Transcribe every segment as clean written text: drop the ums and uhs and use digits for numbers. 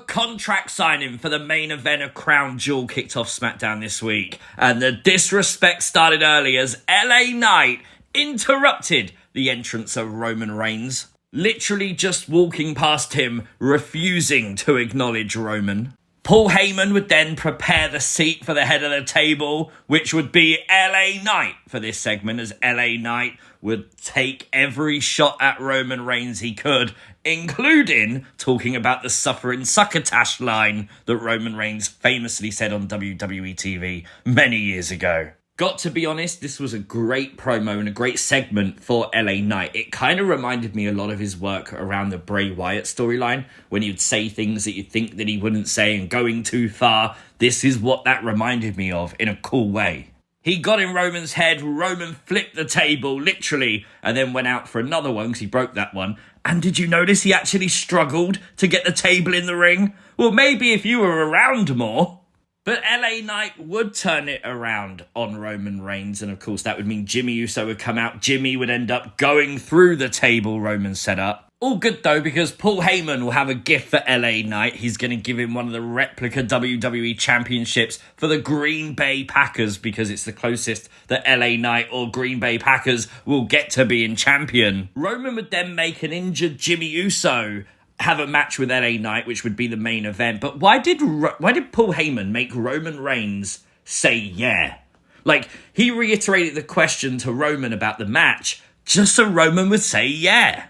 contract signing for the main event of Crown Jewel kicked off SmackDown this week, and the disrespect started early as LA Knight interrupted the entrance of Roman Reigns, literally just walking past him, refusing to acknowledge Roman. Paul Heyman would then prepare the seat for the head of the table, which would be LA Knight for this segment, as LA Knight would take every shot at Roman Reigns he could, including talking about the Suffering Succotash line that Roman Reigns famously said on WWE TV many years ago. Got to be honest, this was a great promo and a great segment for LA Knight. It kind of reminded me a lot of his work around the Bray Wyatt storyline, when he'd say things that you'd think that he wouldn't say and going too far. This is what that reminded me of in a cool way. He got in Roman's head, Roman flipped the table, literally, and then went out for another one because he broke that one. And did you notice he actually struggled to get the table in the ring? Well, maybe if you were around more. But LA Knight would turn it around on Roman Reigns, and of course that would mean Jimmy Uso would come out. Jimmy would end up going through the table Roman set up. All good though, because Paul Heyman will have a gift for LA Knight. He's going to give him one of the replica WWE championships for the Green Bay Packers, because it's the closest that LA Knight or Green Bay Packers will get to being champion. Roman would then make an injured Jimmy Uso have a match with LA Knight, which would be the main event. But why did Paul Heyman make Roman Reigns say yeah? Like, he reiterated the question to Roman about the match just so Roman would say yeah.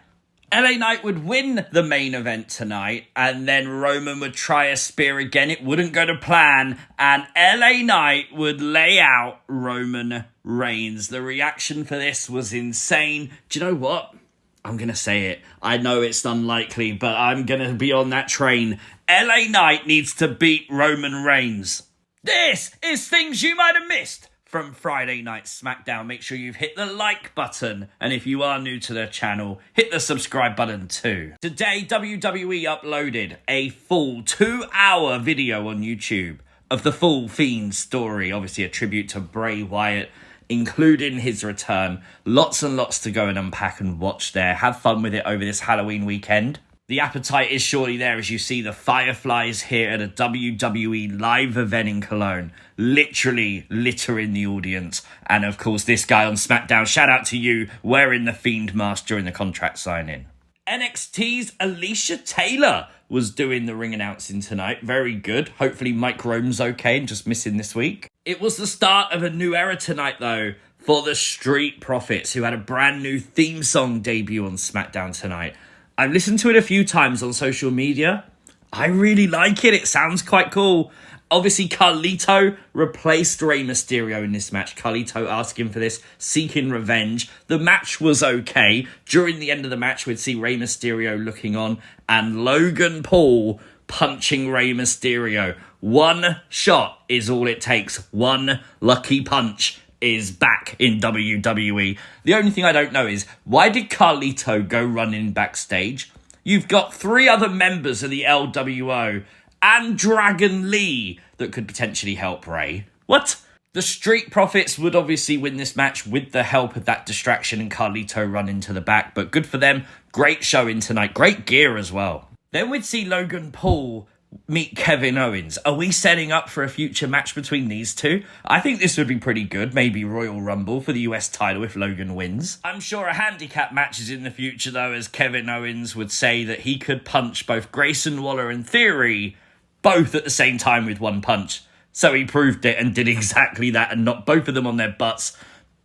LA Knight would win the main event tonight, and then Roman would try a spear again. It wouldn't go to plan, and LA Knight would lay out Roman Reigns. The reaction for this was insane. Do you know what? I'm going to say it. I know it's unlikely, but I'm going to be on that train. LA Knight needs to beat Roman Reigns. This is things you might have missed from Friday Night SmackDown. Make sure you've hit the like button. And if you are new to the channel, hit the subscribe button too. Today, WWE uploaded a full 2-hour video on YouTube of the full Fiend story. Obviously a tribute to Bray Wyatt, including his return. Lots and lots to go and unpack and watch there. Have fun with it over this Halloween weekend. The appetite is surely there as you see the Fireflies here at a WWE live event in Cologne, literally littering the audience. And of course, this guy on SmackDown, shout out to you, wearing the Fiend mask during the contract signing. NXT's Alicia Taylor was doing the ring announcing tonight. Very good. Hopefully Mike Rome's okay and just missing this week. It was the start of a new era tonight, though, for the Street Profits, who had a brand new theme song debut on SmackDown tonight. I've listened to it a few times on social media. I really like it. It sounds quite cool. Obviously, Carlito replaced Rey Mysterio in this match. Carlito asking for this, seeking revenge. The match was okay. During the end of the match, we'd see Rey Mysterio looking on and Logan Paul punching Rey Mysterio. One shot is all it takes. One lucky punch is back in WWE. The only thing I don't know is, why did Carlito go running backstage? You've got 3 other members of the LWO and Dragon Lee that could potentially help Rey. What? The Street Profits would obviously win this match with the help of that distraction and Carlito running to the back, but good for them. Great showing tonight. Great gear as well. Then we'd see Logan Paul meet Kevin Owens. Are we setting up for a future match between these two? I think this would be pretty good. Maybe Royal Rumble for the US title if Logan wins. I'm sure a handicap match is in the future, though, as Kevin Owens would say that he could punch both Grayson Waller and Theory both at the same time with one punch. So he proved it and did exactly that and knocked both of them on their butts.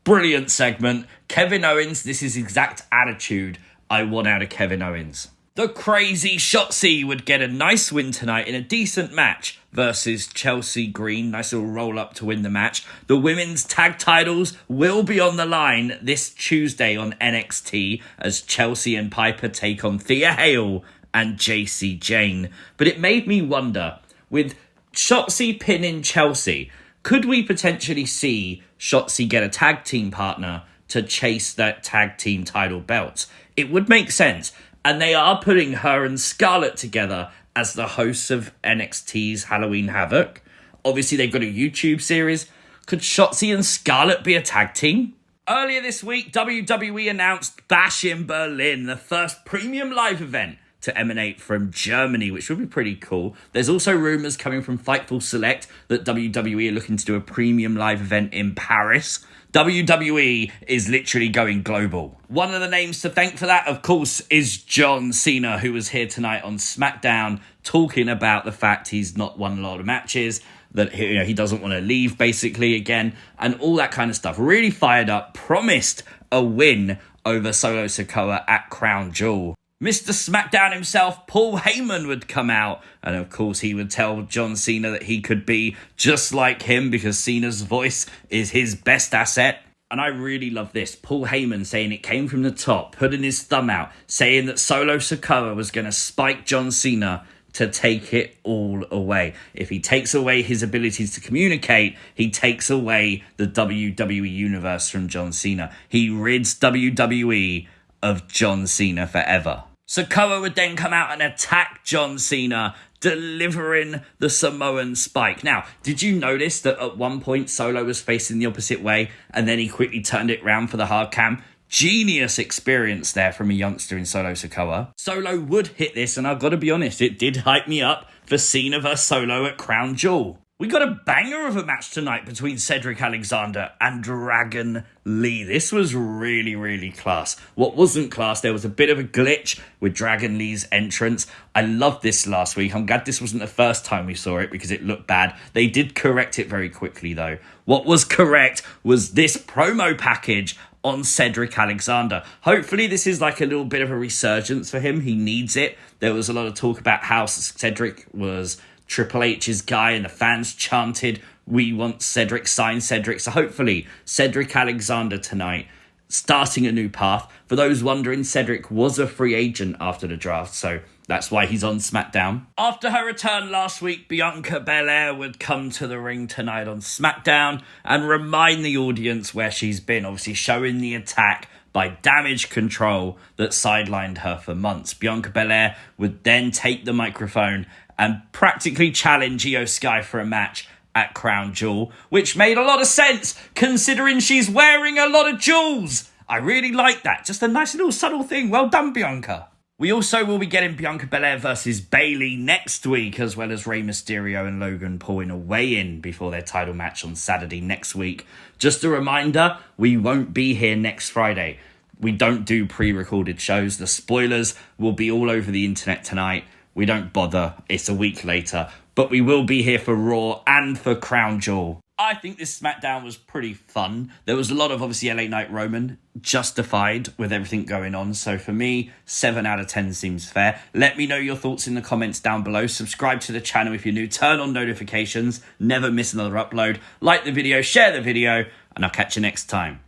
Brilliant segment. Kevin Owens, this is exact attitude I want out of Kevin Owens. The crazy Shotzi would get a nice win tonight in a decent match versus Chelsea Green. Nice little roll up to win the match. The women's tag titles will be on the line this Tuesday on NXT as Chelsea and Piper take on Thea Hale and JC Jane. But it made me wonder, with Shotzi pinning Chelsea, could we potentially see Shotzi get a tag team partner to chase that tag team title belt? It would make sense. And they are putting her and Scarlett together as the hosts of NXT's Halloween Havoc. Obviously, they've got a YouTube series. Could Shotzi and Scarlett be a tag team? Earlier this week, WWE announced Bash in Berlin, the first premium live event to emanate from Germany, which would be pretty cool. There's also rumours coming from Fightful Select that WWE are looking to do a premium live event in Paris. WWE is literally going global. One of the names to thank for that, of course, is John Cena, who was here tonight on SmackDown talking about the fact he's not won a lot of matches, that he doesn't want to leave basically again, and all that kind of stuff. Really fired up, promised a win over Solo Sikoa at Crown Jewel. Mr. SmackDown himself, Paul Heyman, would come out, and of course he would tell John Cena that he could be just like him because Cena's voice is his best asset. And I really love this. Paul Heyman saying it came from the top, putting his thumb out, saying that Solo Sikoa was going to spike John Cena to take it all away. If he takes away his abilities to communicate, he takes away the WWE universe from John Cena. He rids WWE of John Cena forever. Sikoa would then come out and attack John Cena, delivering the Samoan spike. Now, did you notice that at one point Solo was facing the opposite way and then he quickly turned it round for the hard cam? Genius experience there from a youngster in Solo Sikoa. Solo would hit this, and I've got to be honest, it did hype me up for Cena vs Solo at Crown Jewel. We got a banger of a match tonight between Cedric Alexander and Dragon Lee. This was really, really class. What wasn't class, there was a bit of a glitch with Dragon Lee's entrance. I loved this last week. I'm glad this wasn't the first time we saw it because it looked bad. They did correct it very quickly though. What was correct was this promo package on Cedric Alexander. Hopefully this is like a little bit of a resurgence for him. He needs it. There was a lot of talk about how Cedric was Triple H's guy and the fans chanted, "We want Cedric, sign Cedric." So hopefully Cedric Alexander tonight starting a new path. For those wondering, Cedric was a free agent after the draft, so that's why he's on SmackDown. After her return last week, Bianca Belair would come to the ring tonight on SmackDown and remind the audience where she's been, obviously showing the attack by Damage Control that sidelined her for months. Bianca Belair would then take the microphone and practically challenge Io Sky for a match at Crown Jewel, which made a lot of sense considering she's wearing a lot of jewels. I really like that. Just a nice little subtle thing. Well done, Bianca. We also will be getting Bianca Belair versus Bayley next week, as well as Rey Mysterio and Logan Paul in a weigh-in before their title match on Saturday next week. Just a reminder, we won't be here next Friday. We don't do pre-recorded shows. The spoilers will be all over the internet tonight. We don't bother. It's a week later. But we will be here for Raw and for Crown Jewel. I think this SmackDown was pretty fun. There was a lot of, obviously, LA Knight Roman, justified with everything going on. So for me, 7 out of 10 seems fair. Let me know your thoughts in the comments down below. Subscribe to the channel if you're new. Turn on notifications. Never miss another upload. Like the video, share the video, and I'll catch you next time.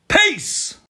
Peace!